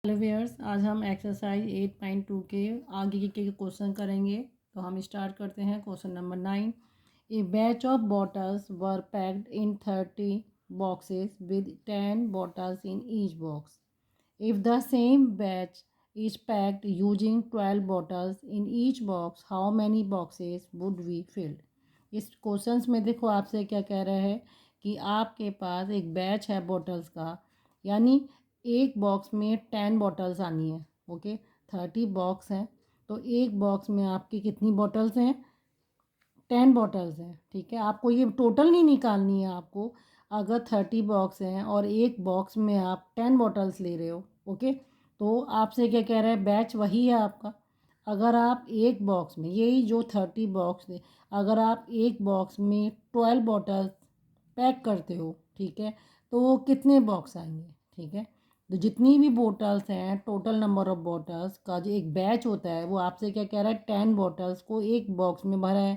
Hello viewers, आज हम exercise 8.2 के आगे के क्वेश्चन करेंगे। तो हम स्टार्ट करते हैं। Question number 9। A batch of bottles were packed in 30 boxes with 10 bottles in each box. If the same batch is packed using 12 bottles in each box, how many boxes would we filled. इस क्वेश्चंस में देखो आपसे क्या कह रहा है कि आपके पास एक बैच है बॉटल्स का, यानी एक बॉक्स में 10 बॉटल्स आनी है। ओके, 30 बॉक्स हैं, तो एक बॉक्स में आपकी कितनी बॉटल्स हैं? 10 बॉटल्स हैं। ठीक है, आपको ये टोटल नहीं निकालनी है। आपको अगर 30 बॉक्स हैं और एक बॉक्स में आप 10 बॉटल्स ले रहे हो, ओके, तो आपसे क्या कह रहा है? बैच वही है आपका। अगर आप एक बॉक्स में, यही जो 30 बॉक्स है, अगर आप एक बॉक्स में 12 बॉटल्स पैक करते हो, ठीक है, तो वो कितने बॉक्स आएंगे? ठीक है, तो जितनी भी बोटल्स हैं, टोटल नंबर ऑफ बॉटल्स का जो एक बैच होता है, वो आपसे क्या कह रहा है? 10 बॉटल्स को एक बॉक्स में भरा है,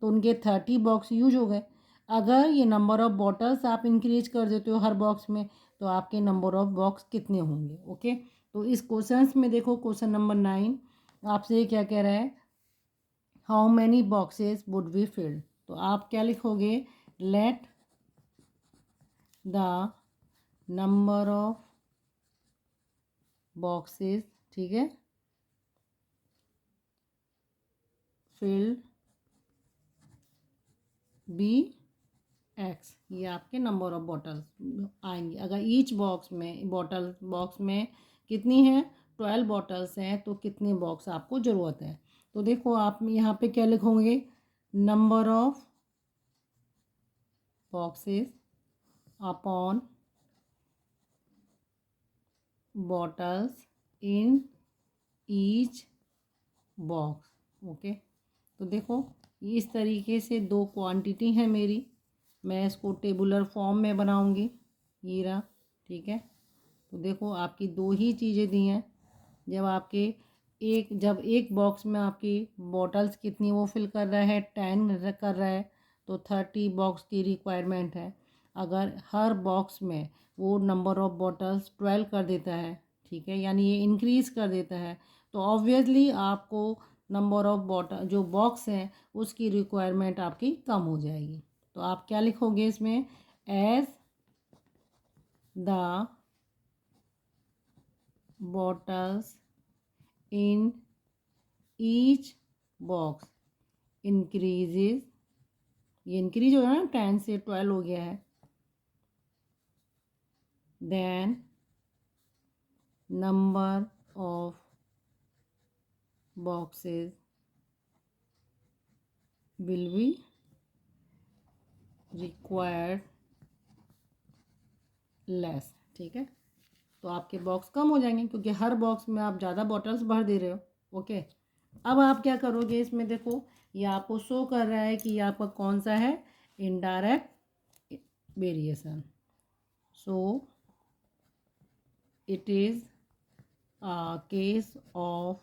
तो उनके 30 बॉक्स यूज हो गए। अगर ये नंबर ऑफ बॉटल्स आप इंक्रीज कर देते हो हर बॉक्स में, तो आपके नंबर ऑफ बॉक्स कितने होंगे? ओके, तो इस क्वेश्चन में देखो, क्वेश्चन नंबर 9 आपसे क्या कह रहा है? How many boxes would we filled. तो आप क्या लिखोगे? Let the number of boxes, ठीक है, फिल्ड बी एक्स। ये आपके नंबर ऑफ बॉटल्स आएंगे। अगर ईच बॉक्स में बॉक्स में कितनी है? 12 बॉटल्स हैं, तो कितने बॉक्स आपको ज़रूरत है? तो देखो आप यहाँ पे क्या लिखोगे? Number of boxes upon bottles in each box. Okay, तो देखो इस तरीके से दो क्वांटिटी है मेरी, मैं इसको टेबुलर फॉर्म में बनाऊंगी। ये रहा, ठीक है। तो देखो आपकी दो ही चीज़ें दी हैं। जब एक बॉक्स में आपकी बॉटल्स कितनी वो फिल कर रहा है? 10 कर रहा है, तो 30 बॉक्स की रिक्वायरमेंट है। अगर हर बॉक्स में वो नंबर ऑफ़ बॉटल्स 12 कर देता है, ठीक है, यानी ये इंक्रीज़ कर देता है, तो ऑब्वियसली आपको नंबर ऑफ़ बॉटल जो बॉक्स हैं उसकी रिक्वायरमेंट आपकी कम हो जाएगी। तो आप क्या लिखोगे इसमें? As the bottles in each box increases, ये इंक्रीज हो रहा है ना, 10 से 12 हो गया है, then number of boxes will be required less. ठीक है, तो आपके बॉक्स कम हो जाएंगे क्योंकि हर बॉक्स में आप ज़्यादा बॉटल्स भर दे रहे हो। ओके, अब आप क्या करोगे? इसमें देखो ये आपको शो कर रहा है कि ये आपका कौन सा है? Indirect variation. So it is a case of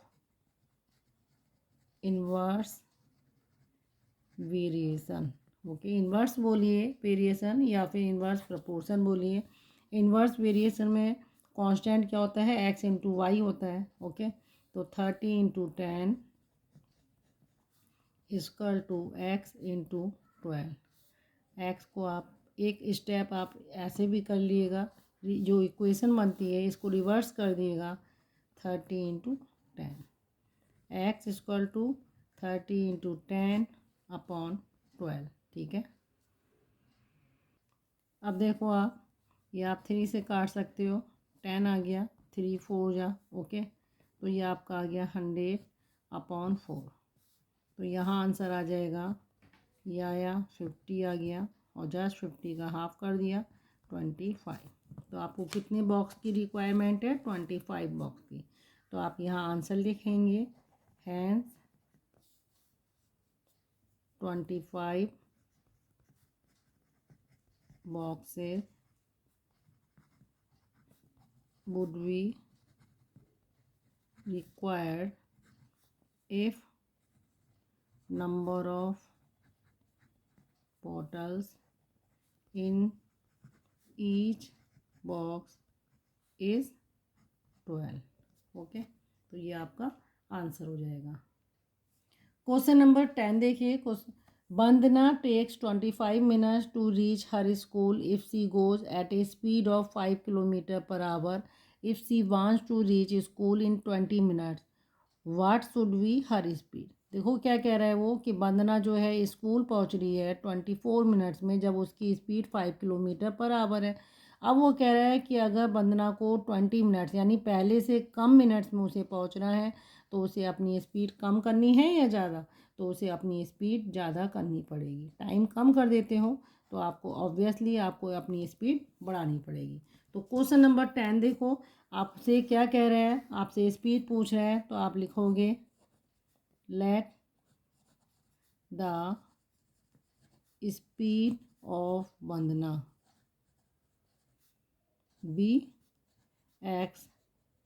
inverse variation. Okay, inverse बोलिए वेरिएशन या फिर इन्वर्स प्रपोर्शन बोलिए। इन्वर्स वेरिएशन में कांस्टेंट क्या होता है? एक्स इंटू वाई होता है। ओके, तो 30 into 10 equal to x into 12। X को आप एक स्टेप आप ऐसे भी कर लिएगा, जो इक्वेशन बनती है इसको रिवर्स कर दिएगा। 30 into 10, x equal to 30 into 10 upon 12। ठीक है, अब देखो आप, ये आप 3 से काट सकते हो, 10 आ गया, 3 4 जा। ओके, तो ये आपका आ गया 100 अपॉन 4। तो यहाँ आंसर आ जाएगा, ये आया 50 आ गया, और जस्ट 50 का हाफ कर दिया, 25। तो आपको कितने बॉक्स की रिक्वायरमेंट है? 25 बॉक्स की। तो आप यहाँ आंसर लिखेंगे, hence 25 boxes would be required if number of bottles in each box is 12। Okay, तो ये आपका आंसर हो जाएगा। क्वेश्चन नंबर 10 देखिए। Vandana takes 25 minutes to reach her school if she goes at a speed of 5 kilometre per hour if she wants to reach school in 20 minutes what should be her speed. देखो क्या कह रहा है वो कि वंदना जो है स्कूल पहुंच रही है 24 मिनट्स में, जब उसकी स्पीड 5 किलोमीटर पर आवर है। अब वो कह रहा है कि अगर वंदना को 20 मिनट्स यानी पहले से कम मिनट्स में उसे पहुंचना है तो उसे अपनी स्पीड कम करनी है या ज़्यादा, तो उसे अपनी स्पीड ज़्यादा करनी पड़ेगी। टाइम कम कर देते हो तो आपको ऑब्वियसली आपको अपनी स्पीड बढ़ानी पड़ेगी। तो क्वेश्चन नंबर 10 देखो, आपसे क्या कह रहा है, आपसे स्पीड पूछ रहा है, तो आप लिखोगे let the speed of Vandana be x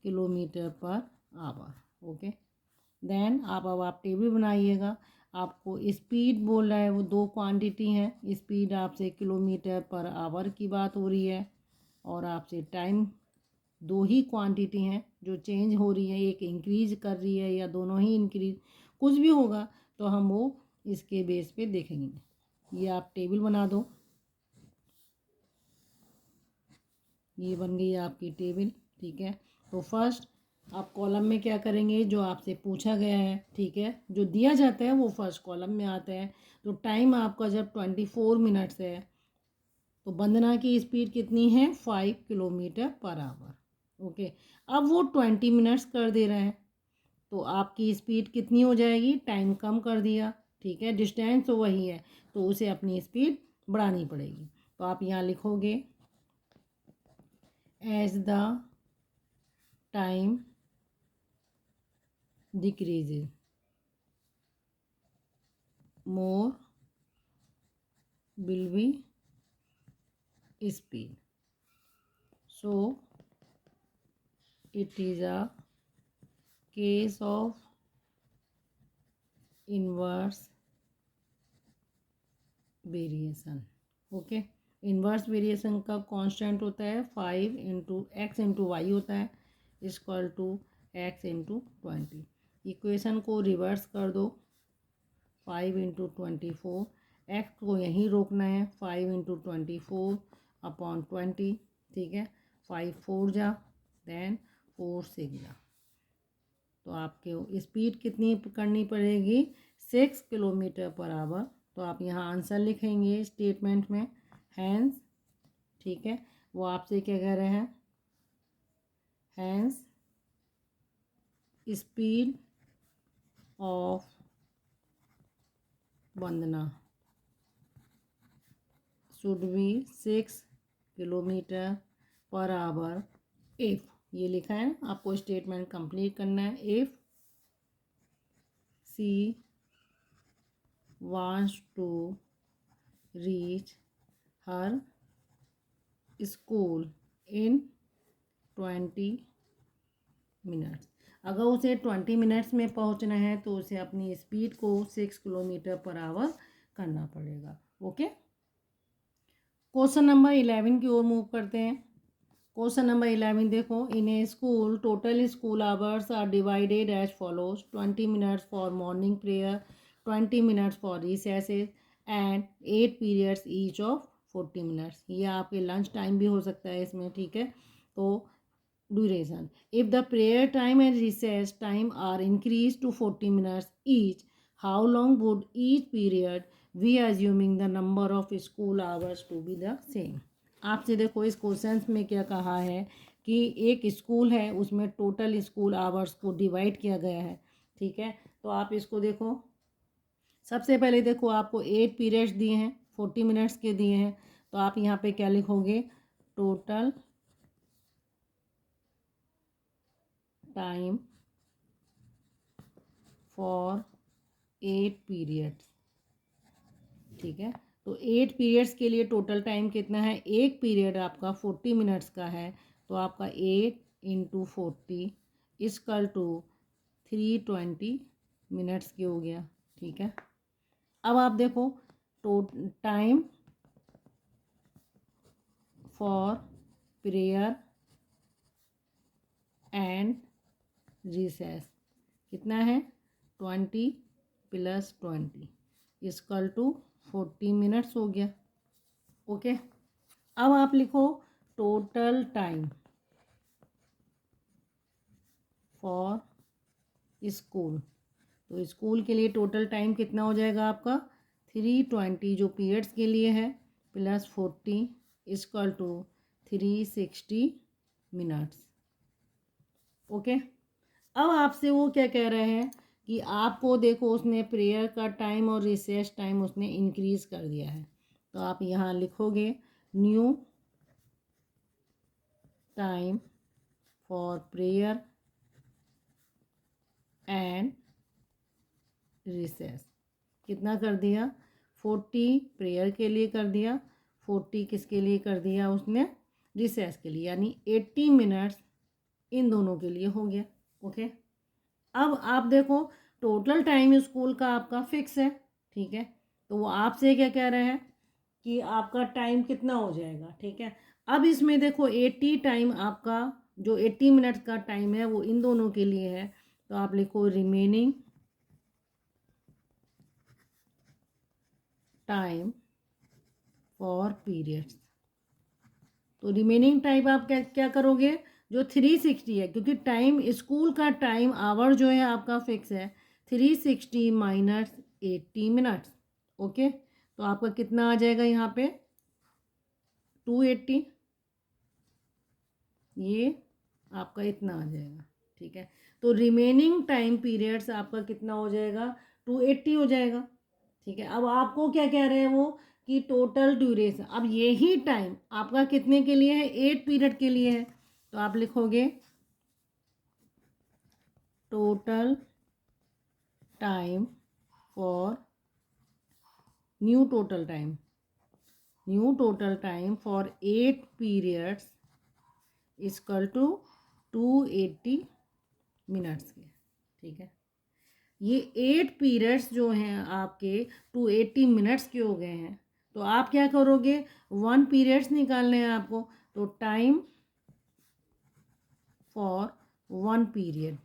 kilometre per hour. Okay, then अब आप टेबल बनाइएगा। आपको स्पीड बोल रहा है, वो दो क्वांटिटी हैं। स्पीड आपसे किलोमीटर पर आवर की बात हो रही है और आपसे टाइम, दो ही क्वांटिटी हैं जो चेंज हो रही है, एक इंक्रीज कर रही है या दोनों ही इंक्रीज, कुछ भी होगा तो हम वो इसके बेस पे देखेंगे। ये आप टेबल बना दो, ये बन गई आपकी टेबल। ठीक है, तो फर्स्ट आप कॉलम में क्या करेंगे, जो आपसे पूछा गया है, ठीक है, जो दिया जाता है वो फर्स्ट कॉलम में आता है। तो टाइम आपका जब 24 मिनट्स है तो वंदना की स्पीड कितनी है, 5 किलोमीटर पर आवर। ओके, अब वो 20 मिनट्स कर दे रहा है तो आपकी स्पीड कितनी हो जाएगी, टाइम कम कर दिया, ठीक है, डिस्टेंस तो वही है तो उसे अपनी स्पीड बढ़ानी पड़ेगी। तो आप यहाँ लिखोगे as the time decreases more will be speed, so it is a case of inverse variation. Okay, inverse variation का कांस्टेंट होता है 5 इंटू एक्स इंटू वाई होता है equal to x into 20। Equation को रिवर्स कर दो, 5 इंटू 24, एक्स को यहीं रोकना है, 5 इंटू 24 अपॉन 20। ठीक है, 5 4 जा, देन 4 6 जा, तो आपके स्पीड कितनी करनी पड़ेगी, 6 किलोमीटर पर आवर। तो आप यहाँ आंसर लिखेंगे स्टेटमेंट में, हैंस, ठीक है, वो आपसे क्या कह रहे हैं, hence speed of Vandana should be 6 kilometre per hour if, ये लिखा है ना, आपको स्टेटमेंट कंप्लीट करना है। If she wants to reach her school in 20 minutes. अगर उसे 20 मिनट्स में पहुंचना है तो उसे अपनी स्पीड को 6 किलोमीटर पर आवर करना पड़ेगा। ओके, क्वेश्चन नंबर 11 की ओर मूव करते हैं। क्वेश्चन नंबर 11 देखो, in a school total school hours are divided as follows, 20 minutes for morning prayer, 20 minutes for recesses and 8 periods each of 40 minutes. ये आपके lunch time भी हो सकता है इसमें, ठीक है। तो duration, if the prayer time and recess time are increase to 40 minutes each, how long would each period, we assuming the number of school hours to be the same. आपसे देखो इस क्वेश्चन में क्या कहा है कि एक स्कूल है, उसमें टोटल स्कूल आवर्स को डिवाइड किया गया है, ठीक है। तो आप इसको देखो, सबसे पहले देखो आपको 8 पीरियड्स दिए हैं, 40 मिनट्स के दिए हैं, तो आप यहाँ पे क्या लिखोगे, टोटल टाइम फॉर 8 पीरियड्स, ठीक है। तो 8 पीरियड्स के लिए टोटल टाइम कितना है, एक पीरियड आपका 40 मिनट्स का है, तो आपका 8 इंटू 40 इक्वल टू 320 मिनट्स की हो गया, ठीक है। अब आप देखो तो time for prayer and recess कितना है 20 + 20 इक्वल टू 40 मिनट्स हो गया। ओके, अब आप लिखो टोटल टाइम फॉर स्कूल। तो स्कूल के लिए टोटल टाइम कितना हो जाएगा आपका 320 जो पीरियड्स के लिए है + 40 इक्वल टू 360 मिनट्स। ओके, अब आपसे वो क्या कह रहे हैं कि आपको देखो उसने प्रेयर का टाइम और रिसेस टाइम उसने इंक्रीज़ कर दिया है। तो आप यहाँ लिखोगे new time for prayer and recess कितना कर दिया 40 प्रेयर के लिए कर दिया, 40 किसके लिए कर दिया उसने रिसेस के लिए, यानी 80 मिनट्स इन दोनों के लिए हो गया। ओके, अब आप देखो टोटल टाइम स्कूल का आपका फिक्स है, ठीक है। तो वो आपसे क्या कह रहे हैं कि आपका टाइम कितना हो जाएगा, ठीक है। अब इसमें देखो 80 टाइम आपका जो 80 मिनट का टाइम है वो इन दोनों के लिए है। तो आप लिखो रिमेनिंग टाइम फॉर पीरियड्स। तो रिमेनिंग टाइम आप क्या क्या करोगे जो 360 है, क्योंकि टाइम स्कूल का टाइम आवर जो है आपका फिक्स है 360 माइनस 80 मिनट्स। ओके, तो आपका कितना आ जाएगा यहाँ पे 280, ये आपका इतना आ जाएगा, ठीक है। तो रिमेनिंग टाइम पीरियड्स आपका कितना हो जाएगा 280 हो जाएगा, ठीक है। अब आपको क्या कह रहे हैं वो कि टोटल ड्यूरेशन, अब यही टाइम आपका कितने के लिए है 8 पीरियड के लिए है। तो आप लिखोगे total time for new total time for 8 periods equal to 280 minutes के, ठीक है। ये 8 पीरियड्स जो हैं आपके 280 मिनट्स के हो गए हैं। तो आप क्या करोगे 1 पीरियड्स निकालने हैं आपको, तो टाइम फॉर 1 पीरियड,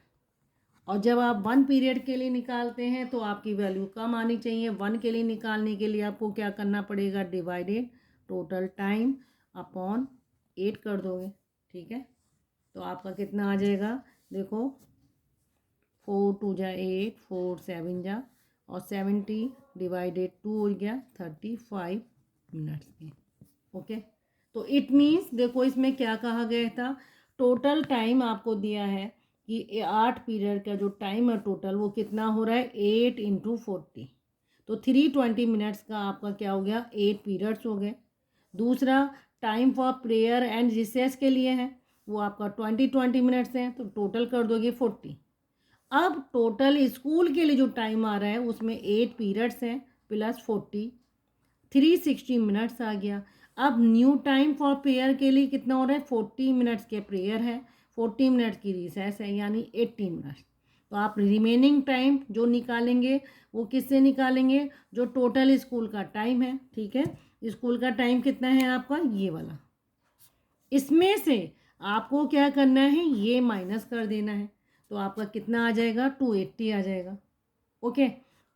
और जब आप 1 पीरियड के लिए निकालते हैं तो आपकी वैल्यू कम आनी चाहिए। 1 के लिए निकालने के लिए आपको क्या करना पड़ेगा डिवाइडेड टोटल टाइम अपॉन 8 कर दोगे, ठीक है। तो आपका कितना आ जाएगा देखो 4 × 2 = 8, 4 × 7 = और 70 डिवाइडेड 2 हो गया 35 मिनट्स के। ओके, तो इट मीन्स देखो इसमें क्या कहा गया था, टोटल टाइम आपको दिया है कि 8 पीरियड का जो टाइम है टोटल वो कितना हो रहा है 8 × 40, तो 320 मिनट्स का आपका क्या हो गया 8 पीरियड्स हो गए। दूसरा time for prayer and recess के लिए है, वो आपका 20 मिनट्स है, तो टोटल कर दोगे 40। अब टोटल स्कूल के लिए जो टाइम आ रहा है उसमें 8 पीरियड्स हैं + 40 360 मिनट्स आ गया। अब न्यू टाइम फॉर प्रेयर के लिए कितना हो रहा है 40 मिनट्स के प्रेयर है, 40 मिनट्स की रिसेस है, यानी 80 मिनट्स। तो आप रिमेनिंग टाइम जो निकालेंगे वो किससे निकालेंगे जो टोटल स्कूल का टाइम है, ठीक है। स्कूल का टाइम कितना है आपका ये वाला, इसमें से आपको क्या करना है ये माइनस कर देना है। तो आपका कितना आ जाएगा 280 आ जाएगा। ओके,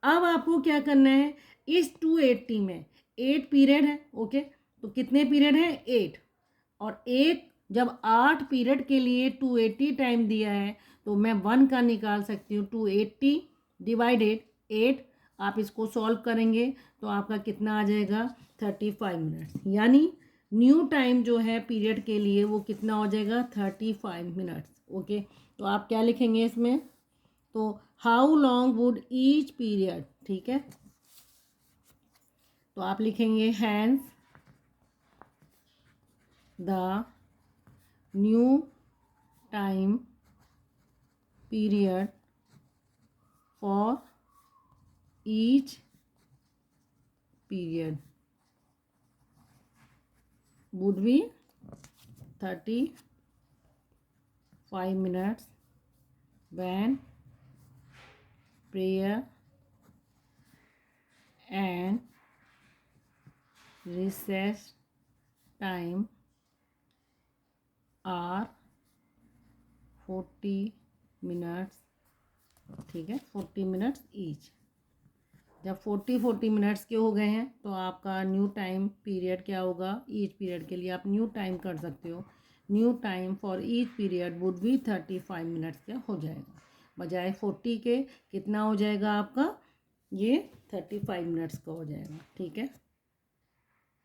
अब आपको क्या करना है इस 280 में 8 पीरियड है, ओके, तो कितने पीरियड है 8, और एक जब 8 पीरियड के लिए 280 टाइम दिया है तो मैं 1 का निकाल सकती हूँ 280 डिवाइडेड 8। आप इसको सॉल्व करेंगे तो आपका कितना आ जाएगा 35 मिनट्स, यानी न्यू टाइम जो है पीरियड के लिए वो कितना हो जाएगा 35 मिनट्स। ओके, तो आप क्या लिखेंगे इसमें, तो how long would each period, ठीक है। तो आप लिखेंगे hence the new time period for each period would be 35 minutes when prayer and recess time are 40 minutes, ठीक है, 40 मिनट्स ईच। जब 40 मिनट्स के हो गए हैं तो आपका न्यू टाइम पीरियड क्या होगा, ईच पीरियड के लिए आप न्यू टाइम कर सकते हो। New time for each period would be 35 minutes का हो जाएगा, बजाय 40 के कितना हो जाएगा आपका, ये 35 मिनट्स का हो जाएगा, ठीक है।